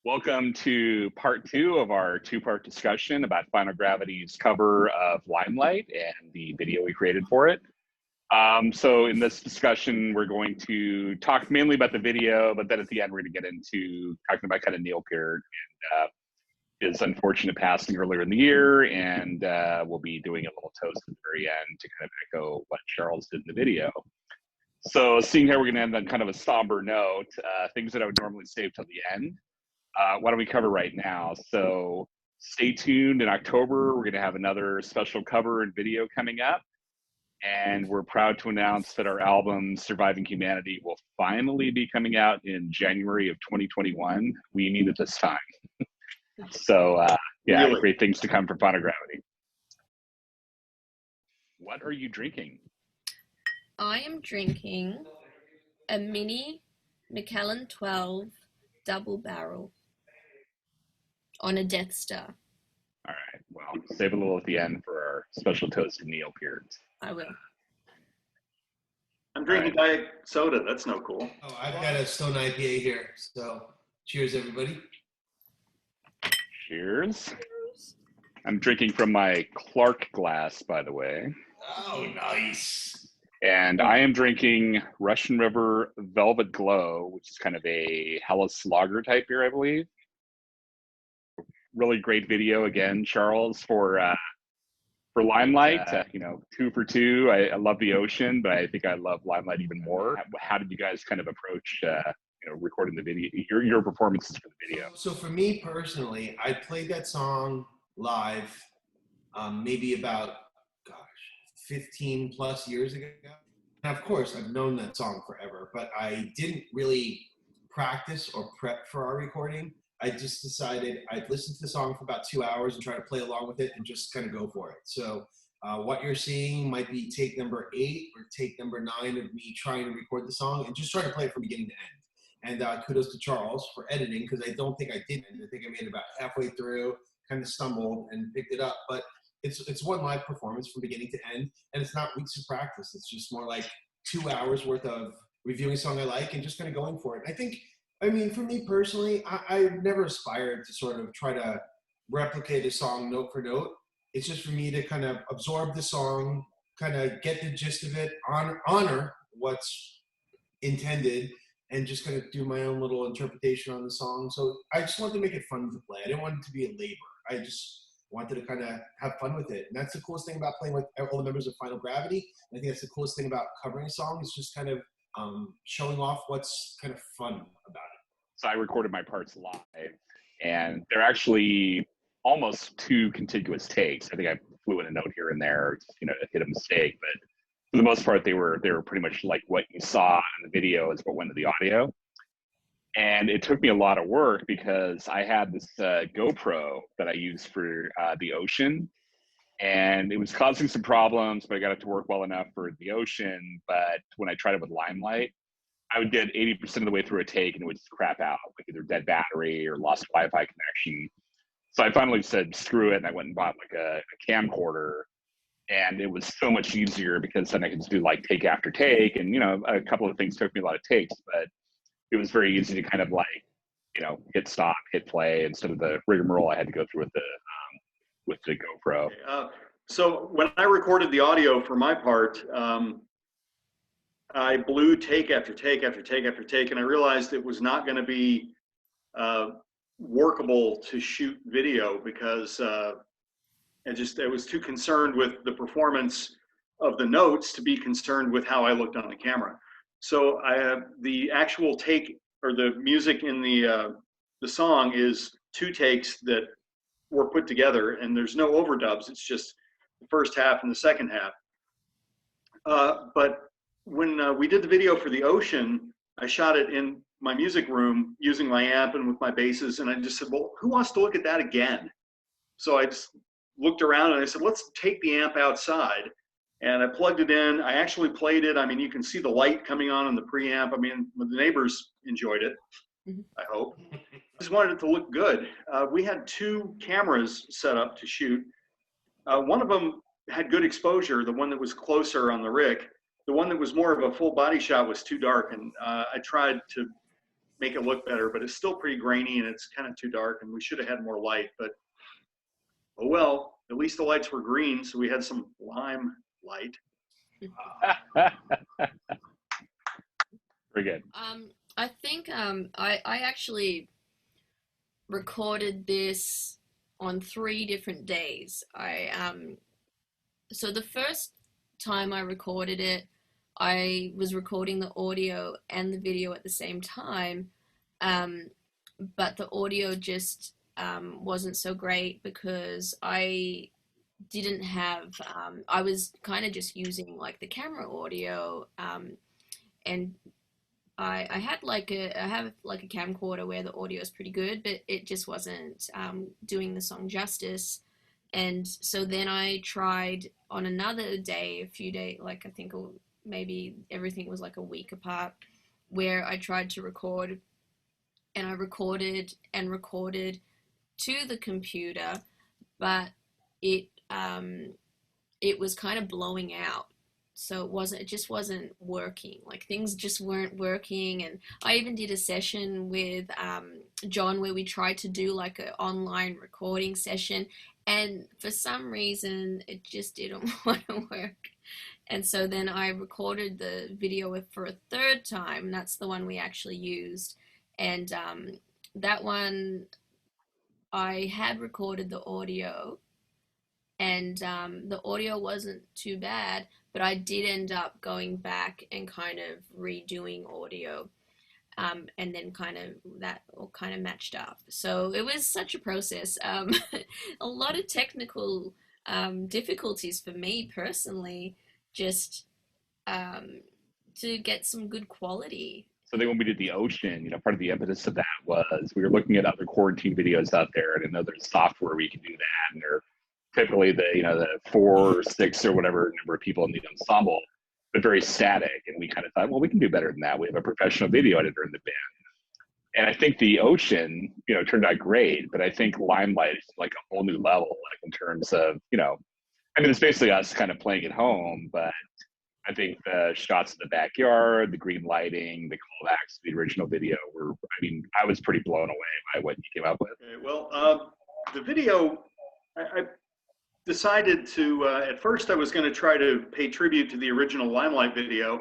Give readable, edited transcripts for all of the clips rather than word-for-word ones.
Welcome to part two of our two-part discussion about Final Gravity's cover of Limelight and the video we created for it. So in this discussion, we're going to talk mainly about the video, but then at the end, we're going to get into talking about kind of Neil Peart and his unfortunate passing earlier in the year. And we'll be doing a little toast at the very end to kind of echo what Charles did in the video. So seeing how we're going to end on kind of a somber note, things that I would normally save till the end. Why don't we cover right now? So stay tuned in October. We're going to have another special cover and video coming up. And we're proud to announce that our album, Surviving Humanity, will finally be coming out in January of 2021. We need it this time. So, yeah, really great things to come from Final Gravity. What are you drinking? I am drinking a mini Macallan 12 double barrel on a Death Star. All right, well, save a little at the end for our special toast to Neil Peart. I will. I'm drinking diet soda. That's no cool. Oh, I've got a Stone IPA here. So cheers, everybody. Cheers. I'm drinking from my Clark glass, by the way. Oh, nice. And I am drinking Russian River Velvet Glow, which is kind of a Helles lager type beer, I believe. Really great video again, Charles, for Limelight. 2 for 2. I love the ocean, but I think I love Limelight even more. How did you guys kind of approach, recording the video, your performances for the video? So for me personally, I played that song live, maybe about 15 plus years ago. And of course, I've known that song forever, but I didn't really practice or prep for our recording. I just decided I'd listen to the song for about 2 hours and try to play along with it and just kind of go for it. So what you're seeing might be take number 8 or take number 9 of me trying to record the song and just trying to play it from beginning to end. And kudos to Charles for editing, because I don't think I did. I think I made it about halfway through, kind of stumbled and picked it up. But it's one live performance from beginning to end, and it's not weeks of practice. It's just more like 2 hours worth of reviewing a song I like and just kind of going for it. I mean, for me personally, I've never aspired to sort of try to replicate a song note for note. It's just for me to kind of absorb the song, kind of get the gist of it, honor what's intended, and just kind of do my own little interpretation on the song. So I just wanted to make it fun to play. I didn't want it to be a labor. I just wanted to kind of have fun with it. And that's the coolest thing about playing with all the members of Final Gravity. I think that's the coolest thing about covering a song, is just kind of showing off what's kind of fun about it. So I recorded my parts live, and they're actually almost 2 contiguous takes. I think I flew in a note here and there, hit a mistake, but for the most part, they were pretty much like what you saw in the video is what went to the audio. And it took me a lot of work because I had this GoPro that I used for the ocean, and it was causing some problems, but I got it to work well enough for the ocean. But when I tried it with Limelight, I would get 80% of the way through a take and it would just crap out, like either dead battery or lost Wi-Fi connection. So I finally said, screw it, and I went and bought like a camcorder. And it was so much easier because then I could just do like take after take. And, a couple of things took me a lot of takes, but it was very easy to kind of like, hit stop, hit play instead of the rigmarole I had to go through with the GoPro. So when I recorded the audio for my part, I blew take after take after take after take, and I realized it was not going to be workable to shoot video because I was too concerned with the performance of the notes to be concerned with how I looked on the camera. So the actual take, or the music in the song, is 2 takes that were put together, and there's no overdubs. It's just the first half and the second half. But when we did the video for the ocean, I shot it in my music room using my amp and with my basses, and I just said, well, who wants to look at that again? So I just looked around and I said, let's take the amp outside. And I plugged it in. I actually played it. I mean, you can see the light coming on in the preamp. I mean, the neighbors enjoyed it, I hope. I just wanted it to look good. We had 2 cameras set up to shoot. One of them had good exposure, the one that was closer on the rig. The one that was more of a full body shot was too dark, and I tried to make it look better, but it's still pretty grainy and it's kind of too dark, and we should have had more light, but oh well, at least the lights were green, so we had some lime light. Very good. I think I actually recorded this on 3 different days. So the first time I recorded it, I was recording the audio and the video at the same time, but the audio just wasn't so great because I didn't have, I was kind of just using like the camera audio, and I have like a camcorder where the audio is pretty good, but it just wasn't doing the song justice. And so then I tried on another day, a few days, like I think maybe everything was like a week apart, where I tried to record, and I recorded to the computer, but it was kind of blowing out. So it just wasn't working. Like things just weren't working. And I even did a session with John where we tried to do like an online recording session, and for some reason it just didn't want to work. And so then I recorded the video for a 3rd time, and that's the one we actually used. And that one, I had recorded the audio, and the audio wasn't too bad, but I did end up going back and kind of redoing audio, and then that all kind of matched up. So it was such a process. A lot of technical difficulties for me personally, just to get some good quality. So then when we did the Ocean, part of the impetus of that was we were looking at other quarantine videos out there, and I know there's software where you can do that, and they're typically the 4 or 6 or whatever number of people in the ensemble, but very static. And we kind of thought, well, we can do better than that. We have a professional video editor in the band. And I think the Ocean, turned out great, but I think Limelight is like a whole new level, like in terms of, it's basically us kind of playing at home, but I think the shots in the backyard, the green lighting, the callbacks to the original video were, I was pretty blown away by what you came up with. Okay, well, the video, I decided to, at first I was going to try to pay tribute to the original Limelight video,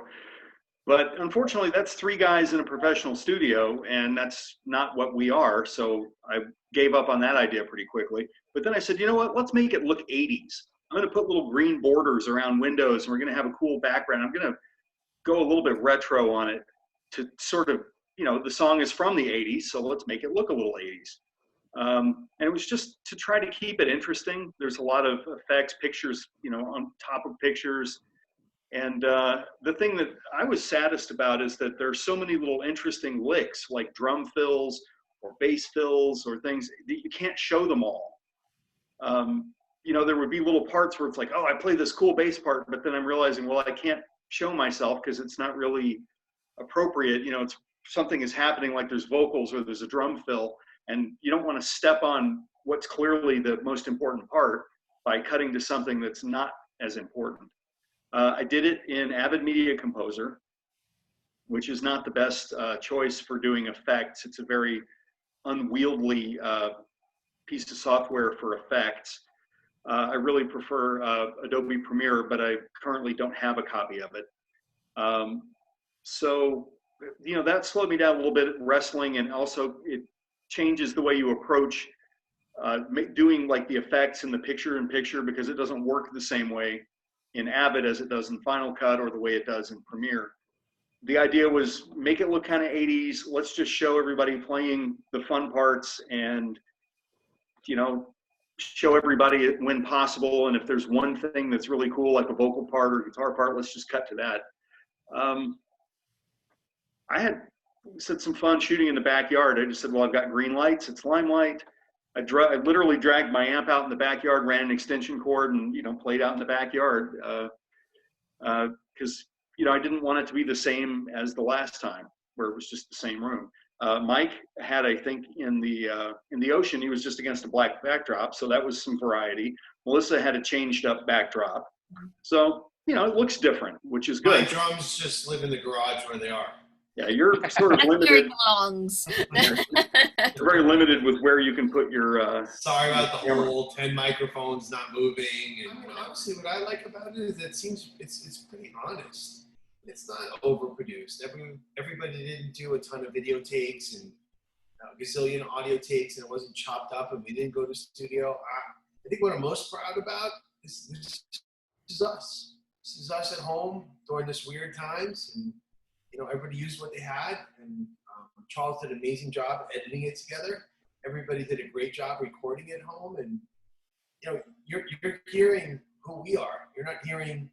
but unfortunately that's 3 guys in a professional studio, and that's not what we are, so I gave up on that idea pretty quickly. But then I said, you know what, let's make it look 80s. I'm going to put little green borders around windows, and we're going to have a cool background. I'm going to go a little bit retro on it to sort of, the song is from the 80s, so let's make it look a little 80s. And it was just to try to keep it interesting. There's a lot of effects, pictures, on top of pictures. And the thing that I was saddest about is that there's so many little interesting licks, like drum fills or bass fills or things that you can't show them all. There would be little parts where it's like, oh, I play this cool bass part, but then I'm realizing, well, I can't show myself because it's not really appropriate. It's something is happening, like there's vocals or there's a drum fill, and you don't want to step on what's clearly the most important part by cutting to something that's not as important. I did it in Avid Media Composer, which is not the best choice for doing effects. It's a very unwieldy piece of software for effects. I really prefer Adobe Premiere, but I currently don't have a copy of it. So, that slowed me down a little bit, wrestling, and also it changes the way you approach doing like the effects in the picture-in-picture, because it doesn't work the same way in Avid as it does in Final Cut or the way it does in Premiere. The idea was make it look kind of 80s. Let's just show everybody playing the fun parts and, show everybody when possible. And if there's one thing that's really cool, like a vocal part or guitar part, let's just cut to that. I had some fun shooting in the backyard. I just said, well, I've got green lights, it's Limelight. I literally dragged my amp out in the backyard, ran an extension cord, and played out in the backyard because I didn't want it to be the same as the last time where it was just the same room. Mike had, I think, in the Ocean, he was just against a black backdrop, so that was some variety. Melissa had a changed up backdrop, so it looks different, which is good. My drums just live in the garage where they are. Yeah, you're sort of That's where limited. it belongs. You're very limited with where you can put your. Sorry about the camera. whole 10 microphones not moving. And honestly, what I like about it is that it's pretty honest. It's not overproduced. Everybody didn't do a ton of video takes and a gazillion audio takes, and it wasn't chopped up, and we didn't go to studio. I think what I'm most proud about is this is us. This is us at home during this weird times, and everybody used what they had, and Charles did an amazing job editing it together. Everybody did a great job recording it home, and you're hearing who we are. You're not hearing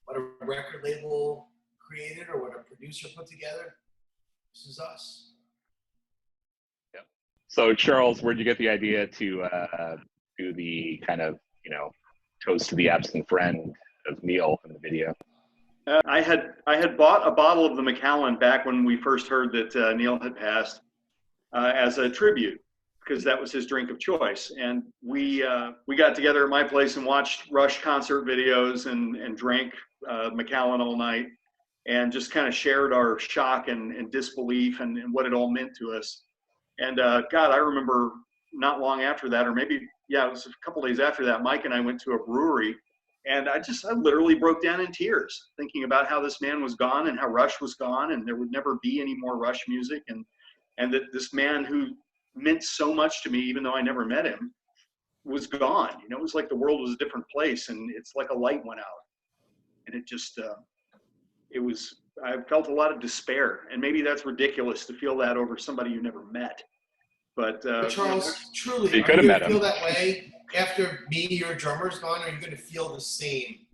what a record label created or what a producer put together. This is us. Yep. So Charles, where'd you get the idea to do the kind of toast to the absent friend of Neil in the video? I had bought a bottle of the Macallan back when we first heard that Neil had passed as a tribute, because that was his drink of choice. And we got together at my place and watched Rush concert videos and drank Macallan all night, and just kind of shared our shock and disbelief and what it all meant to us. And God, I remember not long after that, or maybe, it was a couple days after that, Mike and I went to a brewery, and I literally broke down in tears thinking about how this man was gone and how Rush was gone, and there would never be any more Rush music, and that this man who meant so much to me, even though I never met him, was gone. It was like the world was a different place, and it's like a light went out. And it just, I felt a lot of despair, and maybe that's ridiculous to feel that over somebody you never met. But Charles, truly, you are could you have going to met feel that way after me, your drummer's gone? Or are you going to feel the same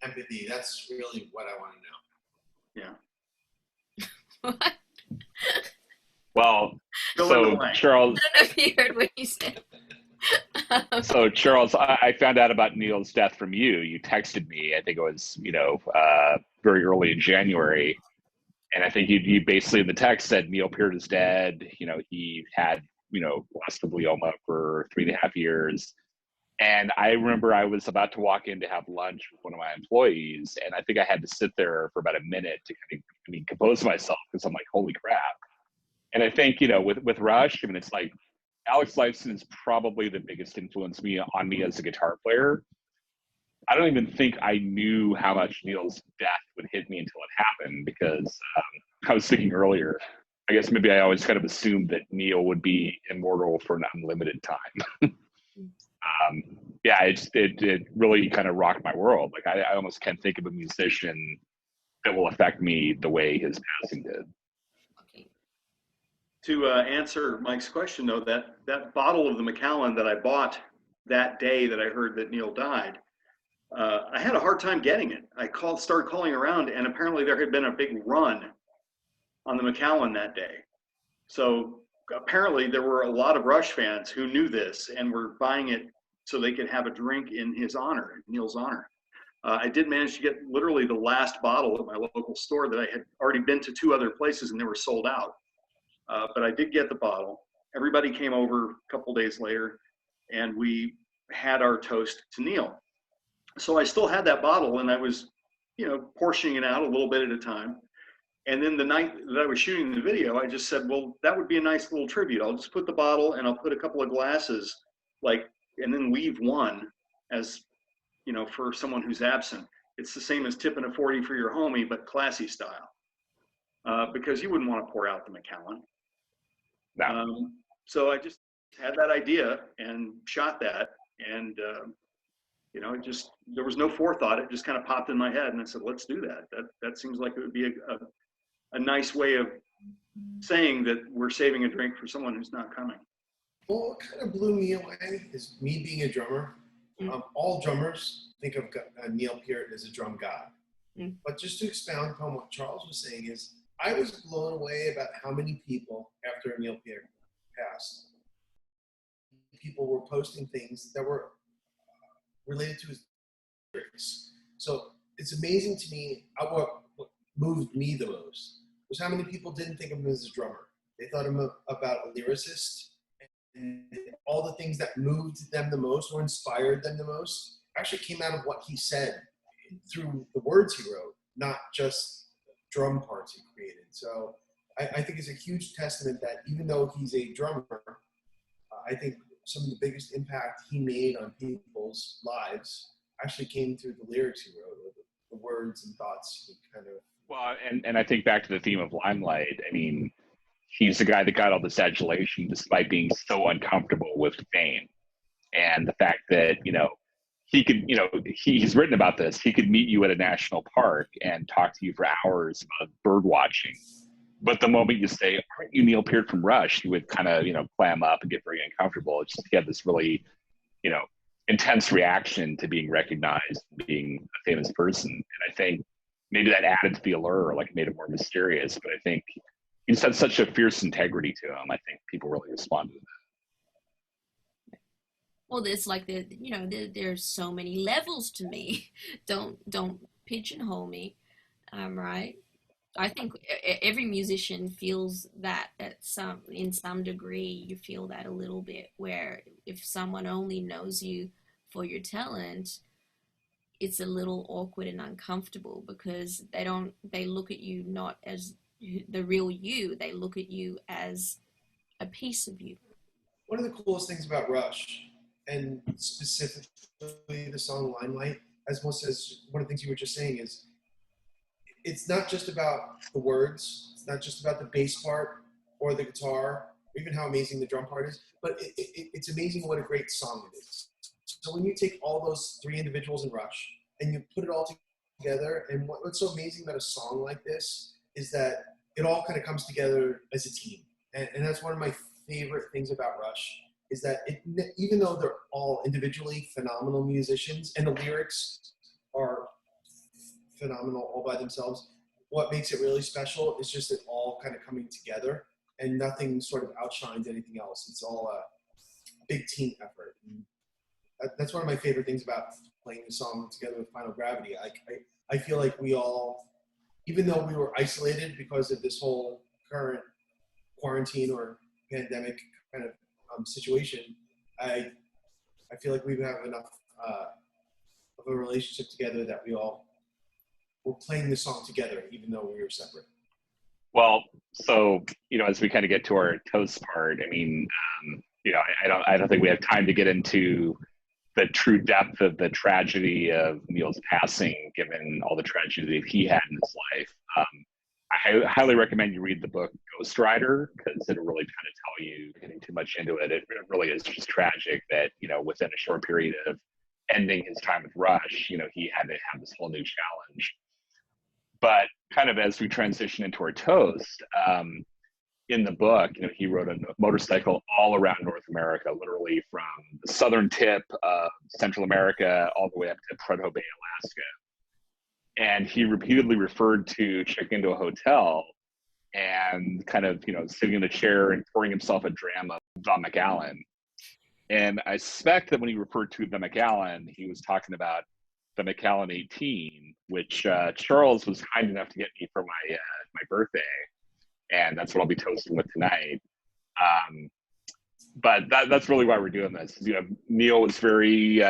empathy? That's really what I want to know. Yeah. What? Well, Fill in the so blank. Charles, I don't know if you heard what he said. So Charles, I found out about Neil's death from you. You texted me. I think it was very early in January, and I think you basically in the text said Neil Peart is dead. He had lost the glioma for 3.5 years, and I remember I was about to walk in to have lunch with one of my employees, and I think I had to sit there for about a minute to kind of compose myself, because I'm like, holy crap. And I think with Rush, it's like, Alex Lifeson is probably the biggest influence on me as a guitar player. I don't even think I knew how much Neil's death would hit me until it happened, because I was thinking earlier, I guess maybe I always kind of assumed that Neil would be immortal for an unlimited time. It really kind of rocked my world. Like I almost can't think of a musician that will affect me the way his passing did. To answer Mike's question, though, that bottle of the Macallan that I bought that day that I heard that Neil died, I had a hard time getting it. I started calling around, and apparently there had been a big run on the Macallan that day. So apparently there were a lot of Rush fans who knew this and were buying it so they could have a drink in his honor, Neil's honor. I did manage to get literally the last bottle at my local store that I had already been to 2 other places, and they were sold out. But I did get the bottle. Everybody came over a couple days later, and we had our toast to Neil. So I still had that bottle, and I was, portioning it out a little bit at a time. And then the night that I was shooting the video, I just said, well, that would be a nice little tribute. I'll just put the bottle, and I'll put a couple of glasses, and then leave one as, for someone who's absent. It's the same as tipping a 40 for your homie, but classy style, because you wouldn't want to pour out the Macallan. No. So I just had that idea and shot that, and there was no forethought. It just kind of popped in my head, and I said, let's do that. That seems like it would be a nice way of saying that we're saving a drink for someone who's not coming. Well, what kind of blew me away is me being a drummer. All drummers think of Neil Peart as a drum god. But just to expound upon what Charles was saying is, I was blown away about how many people, after Neil Peart passed, people were posting things that were related to his lyrics. So it's amazing to me what moved me the most was how many people didn't think of him as a drummer. They thought him about a lyricist, and all the things that moved them the most or inspired them the most actually came out of what he said through the words he wrote, not just drum parts he created. So I think is a huge testament that even though he's a drummer, I think some of the biggest impact he made on people's lives actually came through the lyrics he wrote, or the words and thoughts he kind of. Well, and I think back to the theme of Limelight. I mean, he's the guy that got all this adulation despite being so uncomfortable with fame, and the fact that he could, he's written about this. He could meet you at a national park and talk to you for hours about bird watching. But the moment you say, "Aren't you Neil Peart from Rush?" he would kind of, clam up and get very uncomfortable. It's just he had this really, intense reaction to being recognized, being a famous person. And I think maybe that added to the allure, like made it more mysterious. But I think he just had such a fierce integrity to him. I think people really responded to that. Well, there's like there's so many levels to me. Don't pigeonhole me, right? I think every musician feels that in some degree. You feel that a little bit, where if someone only knows you for your talent, it's a little awkward and uncomfortable, because they look at you not as the real you. They look at you as a piece of you. One of the coolest things about Rush, and specifically the song Limelight, as one of the things you were just saying, is it's not just about the words, it's not just about the bass part or the guitar, or even how amazing the drum part is, but it's amazing what a great song it is. So when you take all those three individuals in Rush and you put it all together, and what's so amazing about a song like this is that it all kind of comes together as a team. And that's one of my favorite things about Rush, is that even though they're all individually phenomenal musicians and the lyrics are phenomenal all by themselves, what makes it really special is just it all kind of coming together, and nothing sort of outshines anything else. It's all a big team effort. And that's one of my favorite things about playing the song together with Final Gravity. I feel like we all, even though we were isolated because of this whole current quarantine or pandemic kind of situation, I feel like we have enough of a relationship together that we're playing the song together, even though we were separate. Well, so as we kind of get to our toast part, I mean, I don't think we have time to get into the true depth of the tragedy of Neil's passing, given all the tragedy that he had in his life. I highly recommend you read the book Ghost Rider, because it'll really kind of tell you, getting too much into it, it really is just tragic that, within a short period of ending his time with Rush, he had to have this whole new challenge. But kind of as we transition into our toast, in the book, he rode a motorcycle all around North America, literally from the southern tip of Central America all the way up to Prudhoe Bay, Alaska. And he repeatedly referred to checking into a hotel and kind of, sitting in a chair and pouring himself a dram of the Macallan. And I suspect that when he referred to the Macallan, he was talking about the Macallan 18, which Charles was kind enough to get me for my birthday, and that's what I'll be toasting with tonight. But that's really why we're doing this. Neil was very,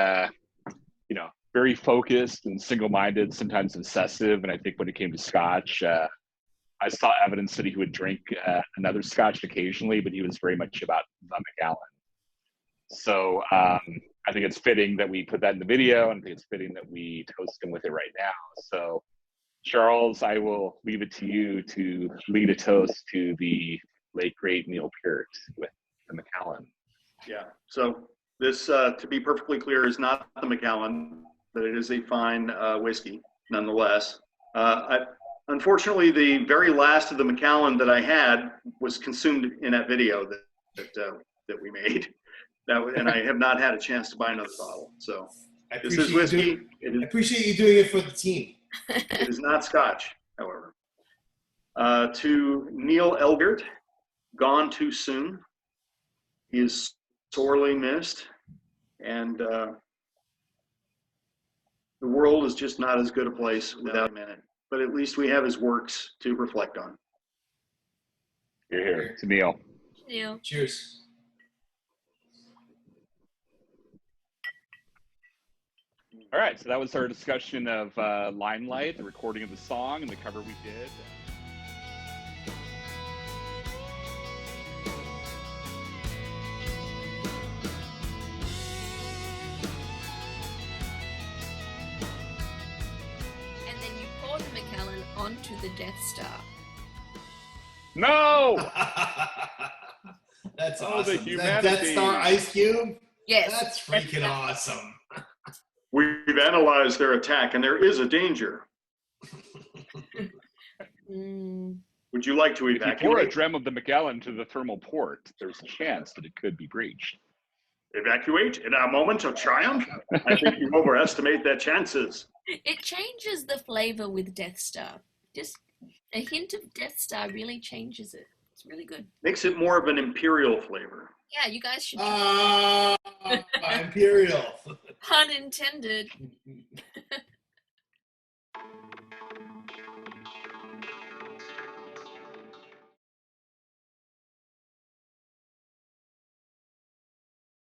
very focused and single-minded, sometimes obsessive, and I think when it came to Scotch, I saw evidence that he would drink another Scotch occasionally, but he was very much about the Macallan. So I think it's fitting that we put that in the video, and I think it's fitting that we toast him with it right now. So, Charles, I will leave it to you to lead a toast to the late, great Neil Peart with the Macallan. Yeah, so this, to be perfectly clear, is not the Macallan, but it is a fine whiskey nonetheless. Unfortunately, the very last of the Macallan that I had was consumed in that video that we made. And I have not had a chance to buy another bottle. So this is whiskey. I appreciate you doing it for the team. It is not Scotch, however. To Neil Elgert, gone too soon. He is sorely missed, and the world is just not as good a place without him in it. But at least we have his works to reflect on. Here to Neil. Neil. Cheers. All right, so that was our discussion of Limelight, the recording of the song, and the cover we did. to the Death Star. No! That's Oh, the awesome. Is that Death humanity. Star Ice Cube? Yes. That's freaking awesome. We've analyzed their attack, and there is a danger. Would you like to If you pour a evacuate? dram of the Magellan to the thermal port, there's a chance that it could be breached. Evacuate in our moment of triumph? I think you overestimate their chances. It changes the flavor with Death Star. Just a hint of Death Star really changes it. It's really good. Makes it more of an imperial flavor. Yeah, you guys should. Imperial. Pun intended.